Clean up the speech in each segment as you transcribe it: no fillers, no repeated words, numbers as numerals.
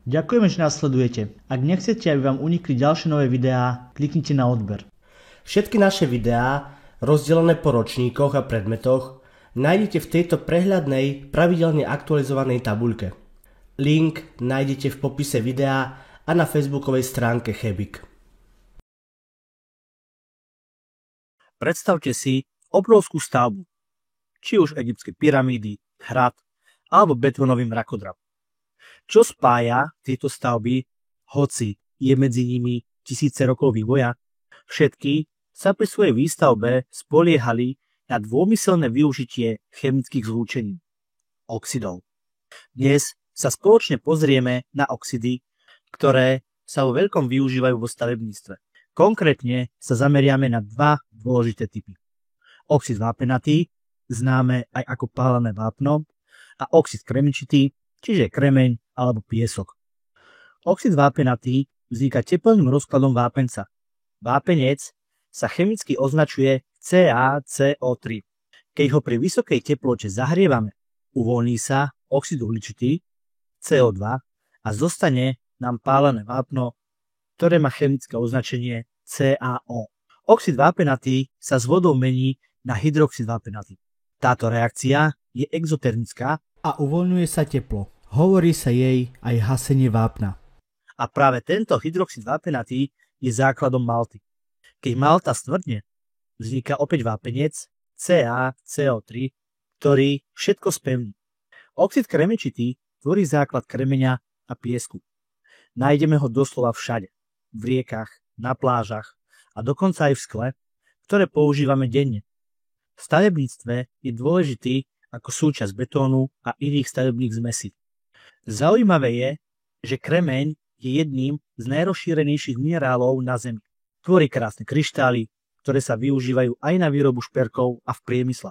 Ďakujeme, že nás sledujete. Ak nechcete, aby vám unikli ďalšie nové videá, kliknite na odber. Všetky naše videá, rozdelené po ročníkoch a predmetoch, nájdete v tejto prehľadnej, pravidelne aktualizovanej tabuľke. Link nájdete v popise videa a na facebookovej stránke Chebik. Predstavte si obrovskú stavbu, či už egyptské pyramídy, hrad alebo betónový mrakodrap. Čo spája tieto stavby, hoci je medzi nimi tisíce rokov vývoja? Všetky sa pri svojej výstavbe spoliehali na dômyselné využitie chemických zlúčení, oxidov. Dnes sa spoločne pozrieme na oxidy, ktoré sa vo veľkom využívajú vo stavebníctve. Konkrétne sa zameriame na dva dôležité typy. Oxid vápenatý, známe aj ako pálené vápno, a oxid kremičitý, čiže kremeň alebo piesok. Oxid vápenatý vzniká teplným rozkladom vápenca. Vápenec sa chemicky označuje CaCO3. Keď ho pri vysokej teplote zahrievame, uvoľní sa oxid uhličitý CO2 a zostane nám pálené vápno, ktoré má chemické označenie CaO. Oxid vápenatý sa s vodou mení na hydroxid vápenatý. Táto reakcia je exotermická A uvoľňuje sa teplo. Hovorí sa jej aj hasenie vápna. a práve tento hydroxid vápenatý je základom malty. Keď malta stvrdne, vzniká opäť vápenec CaCO3, ktorý všetko spevní. Oxid kremečitý tvorí základ kremeňa a piesku. Nájdeme ho doslova všade. V riekach, na plážach a dokonca aj v skle, ktoré používame denne. V stavebníctve je dôležitý ako súčasť betónu a iných stavebných zmesí. Zaujímavé je, že kremeň je jedným z najrozšírenejších minerálov na Zemi. Tvorí krásne kryštály, ktoré sa využívajú aj na výrobu šperkov a v priemysle.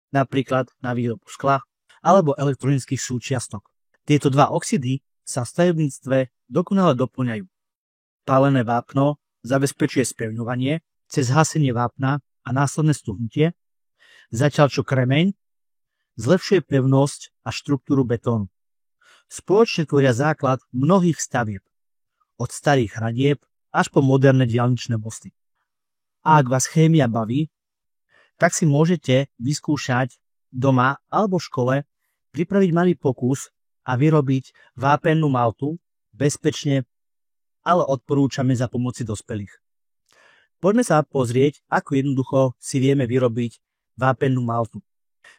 Napríklad na výrobu skla alebo elektronických súčiastok. Tieto dva oxidy sa v stavebníctve dokonale doplňajú. Pálené vápno zabezpečuje spevňovanie cez hasenie vápna a následné stuhnutie, zatiaľ čo kremeň zlepšuje pevnosť a štruktúru betónu. Spoločne tvoria základ mnohých stavieb, od starých hradieb až po moderné diaľničné mosty. A ak vás chémia baví, tak si môžete vyskúšať doma alebo v škole pripraviť malý pokus a vyrobiť vápennú maltu bezpečne, ale odporúčame za pomoci dospelých. Poďme sa pozrieť, ako jednoducho si vieme vyrobiť vápennú maltu.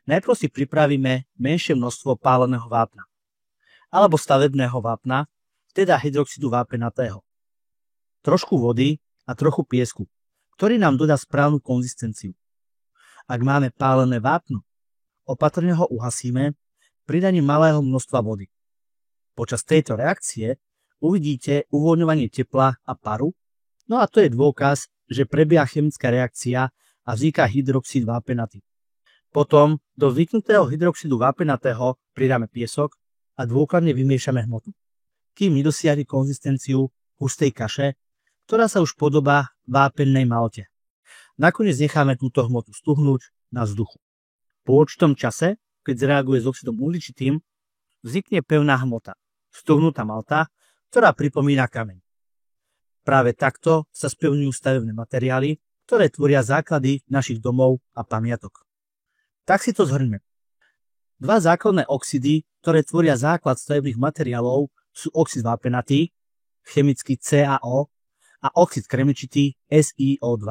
Najprv si pripravíme menšie množstvo páleného vápna alebo stavebného vápna, teda hydroxidu vápenatého. Trošku vody a trochu piesku, ktorý nám dodá správnu konzistenciu. Ak máme pálené vápno, opatrne ho uhasíme pridaním malého množstva vody. Počas tejto reakcie uvidíte uvoľňovanie tepla a paru, no a to je dôkaz, že prebieha chemická reakcia a vzniká hydroxid vápenatý. Potom do vzniknutého hydroxidu vápenatého pridáme piesok a dôkladne vymiešame hmotu, kým nedosiahli konzistenciu hustej kaše, ktorá sa už podobá vápennej malte. Nakoniec necháme túto hmotu stuhnúť na vzduchu. Po určitom čase, keď zreaguje s oxidom uhličitým, vznikne pevná hmota, stuhnutá malta, ktorá pripomína kameň. Práve takto sa spevňujú stavebné materiály, ktoré tvoria základy našich domov a pamiatok. Tak si to zhrňme. Dva základné oxidy, ktoré tvoria základ stavebných materiálov, sú oxid vápenatý, chemicky CaO, a oxid kremičitý SiO2.